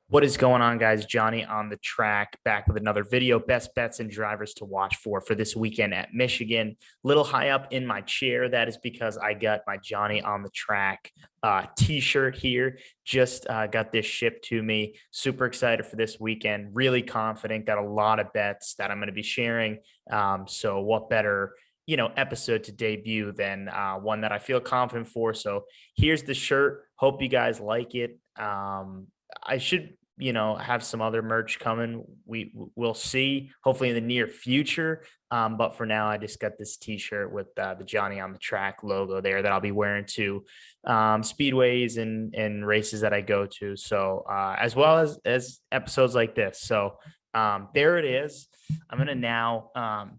What is going on, guys? Johnny on the track, back with another video. Best bets and drivers to watch for this weekend at Michigan. Little high up in my chair. That is because I got my Johnny on the track t-shirt here. Just got this shipped to me. Super excited for this weekend. Really confident. Got a lot of bets that I'm going to be sharing. So what better episode to debut than one that I feel confident for. So here's the shirt. Hope you guys like it. I should, have some other merch coming. We'll see, hopefully in the near future. But for now, I just got this t-shirt with the Johnny on the track logo there that I'll be wearing to speedways and races that I go to. So as well as episodes like this. So there it is. I'm going to now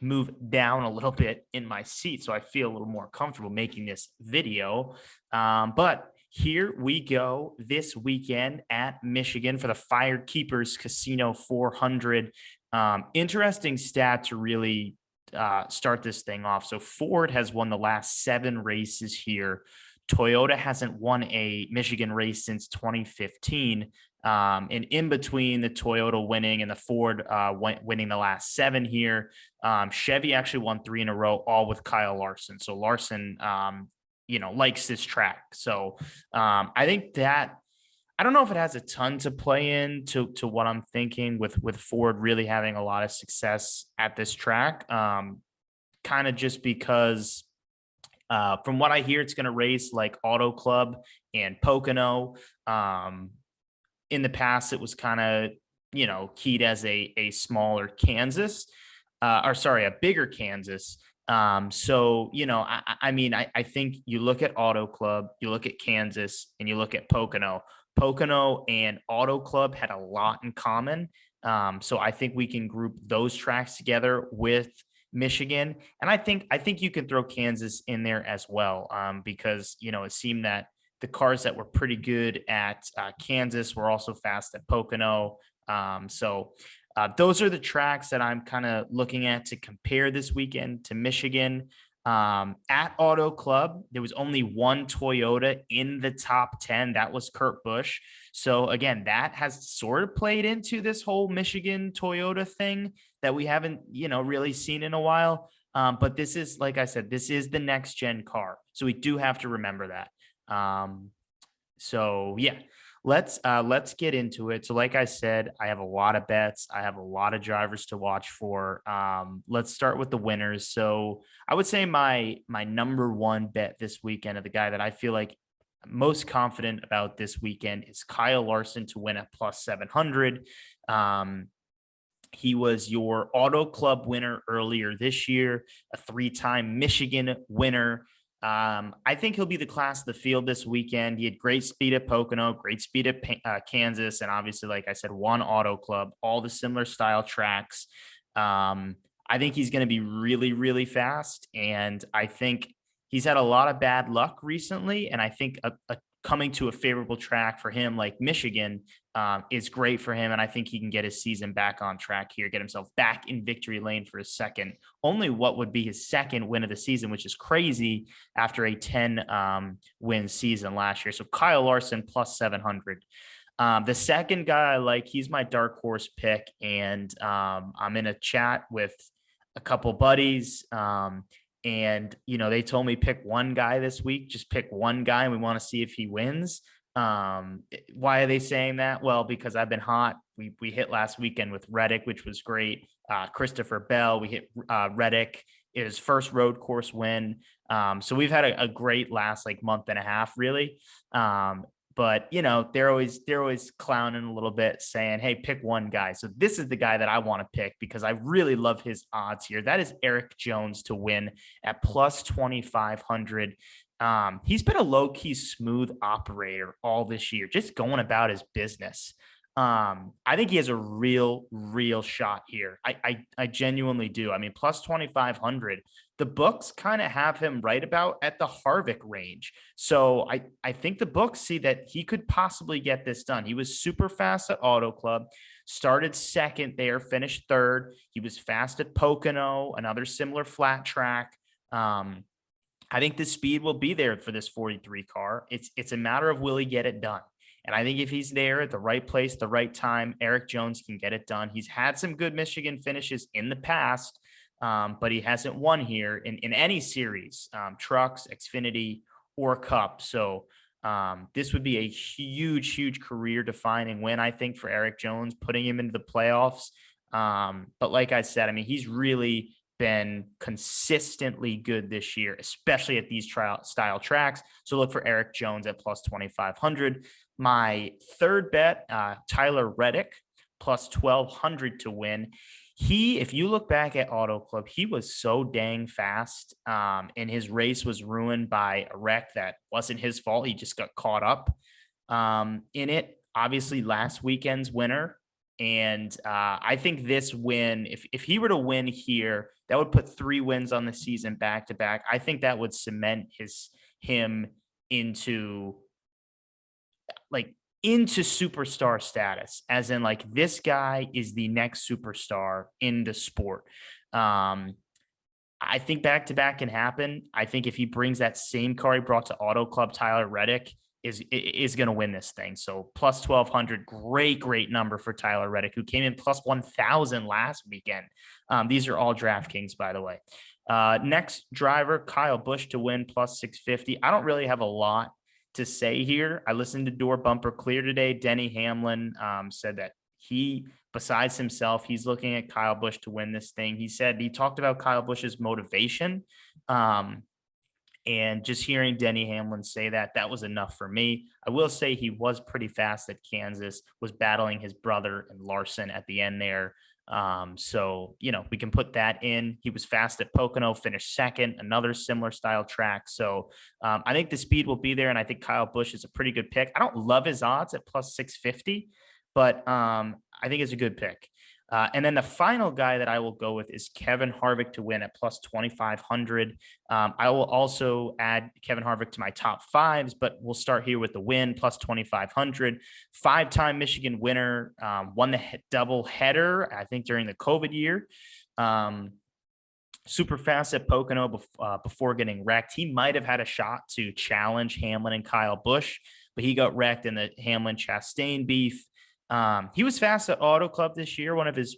move down a little bit in my seat so I feel a little more comfortable making this video. But here we go this weekend at Michigan for the FireKeepers Casino 400. Interesting stat to really start this thing off. So Ford has won the last 7 races here. Toyota hasn't won a Michigan race since 2015. And in between the Toyota winning and the Ford winning the last 7 here, Chevy actually won 3 in a row, all with Kyle Larson. So Larson, likes this track. So I think that, I don't know if it has a ton to play in to what I'm thinking with Ford really having a lot of success at this track. Kind of just because from what I hear, it's going to race like Auto Club and Pocono. In the past, it was kind of, keyed as a smaller Kansas, a bigger Kansas. So, I think you look at Auto Club, you look at Kansas, and you look at Pocono. Pocono and Auto Club had a lot in common. So I think we can group those tracks together with Michigan. And I think you can throw Kansas in there as well, because, it seemed that the cars that were pretty good at Kansas were also fast at Pocono. Those are the tracks that I'm kind of looking at to compare this weekend to Michigan. At Auto Club, there was only one Toyota in the top 10. That was Kurt Busch. So again, that has sort of played into this whole Michigan Toyota thing that we haven't, really seen in a while. But this is, like I said, this is the next gen car. So we do have to remember that. Let's get into it. So like I said, I have a lot of bets. I have a lot of drivers to watch for. Let's start with the winners. So I would say my number one bet this weekend of the guy that I feel like most confident about this weekend is Kyle Larson to win at plus 700. He was your Auto Club winner earlier this year, a 3-time Michigan winner. I think he'll be the class of the field this weekend. He had great speed at Pocono, great speed at Kansas, and obviously, like I said, one Auto Club, all the similar style tracks. I think he's going to be really, really fast, and I think he's had a lot of bad luck recently, and I think coming to a favorable track for him like Michigan is great for him, and I think he can get his season back on track here, get himself back in victory lane for his what would be his second win of the season, which is crazy after a 10 win season last year. So Kyle Larson plus 700. The second guy I like, he's my dark horse pick, and I'm in a chat with a couple buddies. And, they told me pick one guy this week, just pick one guy, and we want to see if he wins. Why are they saying that? Well, because I've been hot. We hit last weekend with Reddick, which was great. Christopher Bell, we hit Reddick, his first road course win. So we've had a great last month and a half, really. But they're always clowning a little bit, saying, hey, pick one guy. So this is the guy that I want to pick because I really love his odds here. That is Eric Jones to win at plus 2,500. He's been a low-key smooth operator all this year, just going about his business. I think he has a real shot here. I genuinely do. I mean, plus 2,500. The books kind of have him right about at the Harvick range. So I think the books see that he could possibly get this done. He was super fast at Auto Club, started second there, finished third. He was fast at Pocono, another similar flat track. Um, I think the speed will be there for this 43 car. It's a matter of will he get it done. And I think if he's there at the right place, the right time, Eric Jones can get it done. He's had some good Michigan finishes in the past, but he hasn't won here in any series, trucks, Xfinity, or Cup. So this would be a huge career defining win, I think, for Eric Jones, putting him into the playoffs. But like I said, I mean, he's really been consistently good this year, especially at these trial style tracks. So look for Eric Jones at plus 2,500. My third bet, Tyler Reddick, plus 1,200 to win. If you look back at Auto Club, he was so dang fast, and his race was ruined by a wreck that wasn't his fault. He just got caught up in it. Obviously, last weekend's winner. And I think this win, if he were to win here, that would put 3 wins on the season back to back. I think that would cement him into into superstar status, as in like this guy is the next superstar in the sport. I think back to back can happen. I think if he brings that same car he brought to Auto Club, Tyler Reddick is going to win this thing. So plus 1,200, great number for Tyler Reddick, who came in plus 1,000 last weekend. These are all DraftKings, by the way. Next driver, Kyle Busch to win plus 650. I don't really have a lot to say here. I listened to Door Bumper Clear today. Denny Hamlin said that besides himself, he's looking at Kyle Busch to win this thing. He talked about Kyle Busch's motivation. And just hearing Denny Hamlin say that was enough for me. I will say he was pretty fast at Kansas, was battling his brother and Larson at the end there. So, we can put that in. He was fast at Pocono, finished second, another similar style track. So I think the speed will be there, and I think Kyle Busch is a pretty good pick. I don't love his odds at plus 650, but I think it's a good pick. And then the final guy that I will go with is Kevin Harvick to win at plus 2,500. I will also add Kevin Harvick to my top fives, but we'll start here with the win, plus 2,500. 5-time Michigan winner, won the double header, I think, during the COVID year. Super fast at Pocono before getting wrecked. He might have had a shot to challenge Hamlin and Kyle Busch, but he got wrecked in the Hamlin-Chastain beef. He was fast at Auto Club this year. One of his,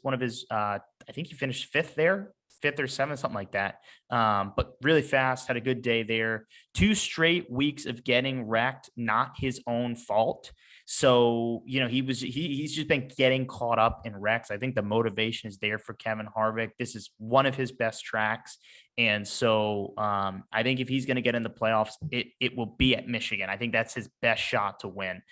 I think he finished fifth or seventh, something like that. But really fast, had a good day there. 2 straight weeks of getting wrecked, not his own fault. So, he's just been getting caught up in wrecks. I think the motivation is there for Kevin Harvick. This is one of his best tracks. And so I think if he's going to get in the playoffs, it will be at Michigan. I think that's his best shot to win.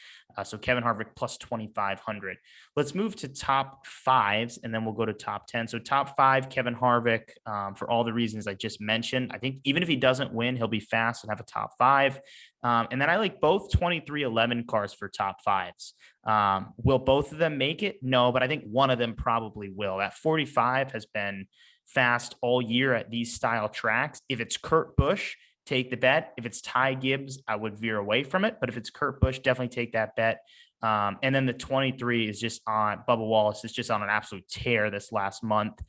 So Kevin Harvick plus 2,500. Let's move to top fives, and then we'll go to top 10. So top 5, Kevin Harvick, for all the reasons I just mentioned. I think even if he doesn't win, he'll be fast and have a top 5. And then I like both 2311 cars for top 5s. Will both of them make it? No, but I think one of them probably will. That 45 has been fast all year at these style tracks. If it's Kurt Busch, take the bet. If it's Ty Gibbs, I would veer away from it. But if it's Kurt Busch, definitely take that bet. And then the 23 is just on Bubba Wallace is just on an absolute tear this last month.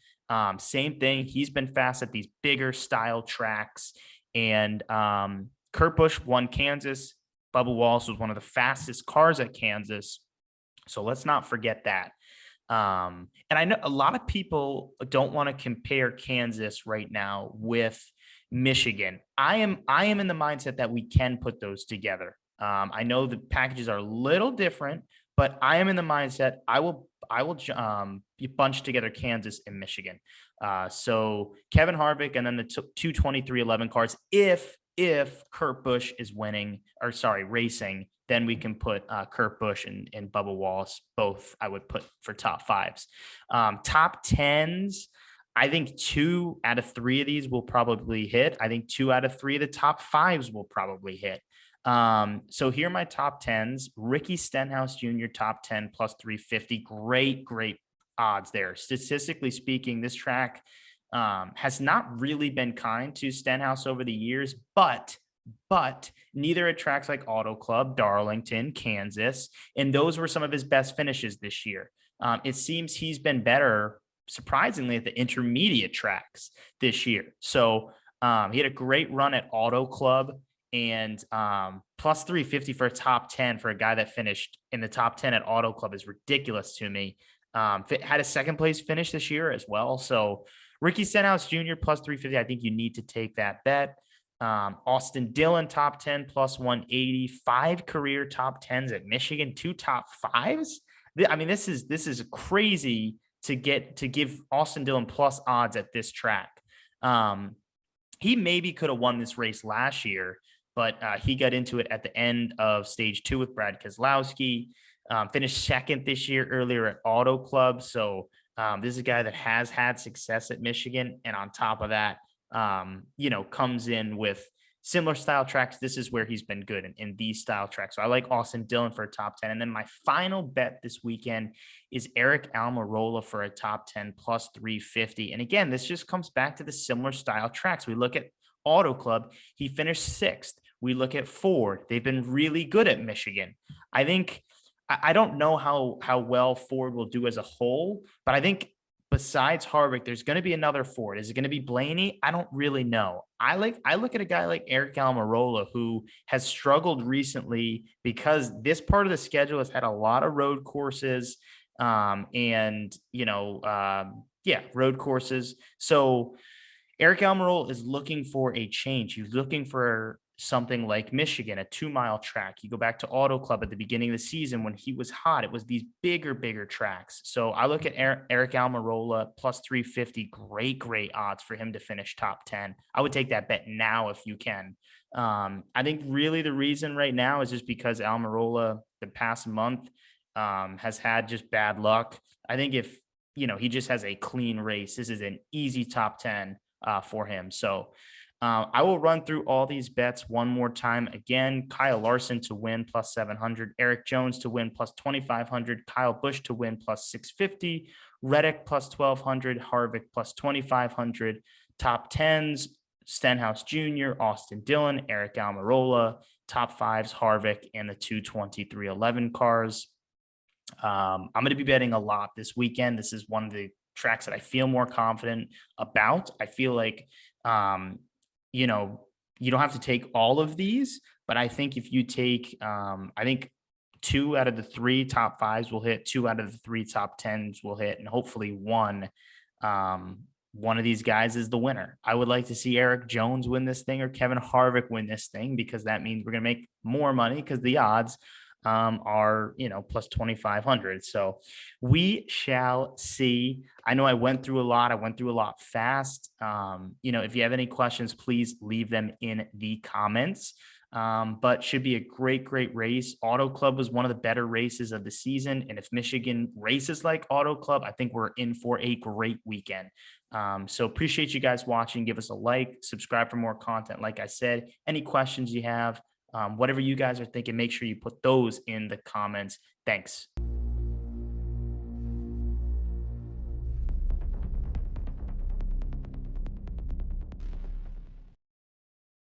Same thing. He's been fast at these bigger style tracks. And Kurt Busch won Kansas. Bubba Wallace was one of the fastest cars at Kansas. So let's not forget that. And I know a lot of people don't want to compare Kansas right now with Michigan. I am in the mindset that we can put those together. I know the packages are a little different, but I am in the mindset I will bunch together Kansas and Michigan. So Kevin Harvick and then the 22311 cars. If Kurt Busch is racing, then we can put Kurt Busch and Bubba Wallace, both I would put for top 5s. Top 10s, I think 2 out of 3 of these will probably hit. I think 2 out of 3 of the top 5s will probably hit. So here are my top tens. Ricky Stenhouse Jr. top 10 plus 350. Great odds there. Statistically speaking, this track has not really been kind to Stenhouse over the years, but neither at tracks like Auto Club, Darlington, Kansas, and those were some of his best finishes this year. It seems he's been better, surprisingly, at the intermediate tracks this year. So he had a great run at Auto Club and plus 350 for a top 10 for a guy that finished in the top 10 at Auto Club is ridiculous to me. Had a second place finish this year as well. So Ricky Stenhouse Jr. plus 350. I think you need to take that bet. Austin Dillon top 10 plus 180, 5 career top 10s at Michigan, 2 top 5s. I mean, this is crazy to give Austin Dillon plus odds at this track. He maybe could have won this race last year, but he got into it at the end of stage 2 with Brad Keselowski. Finished second this year earlier at Auto Club. So this is a guy that has had success at Michigan. And on top of that, comes in with similar style tracks. This is where he's been good in these style tracks. So I like Austin Dillon for a top 10. And then my final bet this weekend is Eric Almirola for a top 10 plus 350. And again, this just comes back to the similar style tracks. We look at Auto Club, he finished 6th. We look at Ford. They've been really good at Michigan. I don't know how well Ford will do as a whole, but I think besides Harvick, there's going to be another Ford. Is it going to be Blaney? I don't really know. I look at a guy like Eric Almirola who has struggled recently because this part of the schedule has had a lot of road courses, road courses. So Eric Almirola is looking for a change. He's looking for something like Michigan, a 2-mile track. You go back to Auto Club at the beginning of the season when he was hot. It was these bigger tracks. So I look at Eric Almirola plus 350. Great odds for him to finish top 10. I would take that bet now if you can. I think really the reason right now is just because Almirola the past month has had just bad luck. I think if he just has a clean race, this is an easy top 10 for him. So I will run through all these bets one more time. Again, Kyle Larson to win plus 700, Eric Jones to win plus 2,500, Kyle Busch to win plus 650, Reddick plus 1,200, Harvick plus 2,500, top 10s, Stenhouse Jr., Austin Dillon, Eric Almirola, top 5s, Harvick, and the 22311 cars. I'm going to be betting a lot this weekend. This is one of the tracks that I feel more confident about. I feel like, you don't have to take all of these, but I think if you take, I think 2 out of the 3 top 5s will hit, 2 out of the 3 top 10s will hit, and hopefully one of these guys is the winner. I would like to see Eric Jones win this thing or Kevin Harvick win this thing, because that means we're going to make more money because the odds are plus 2,500. So we shall see. I know I went through a lot fast. If you have any questions, please leave them in the comments. But should be a great race. Auto Club was one of the better races of the season, and if Michigan races like Auto Club, I think we're in for a great weekend. So appreciate you guys watching. Give us a like, subscribe for more content. Like I said, any questions you have, whatever you guys are thinking, make sure you put those in the comments. Thanks.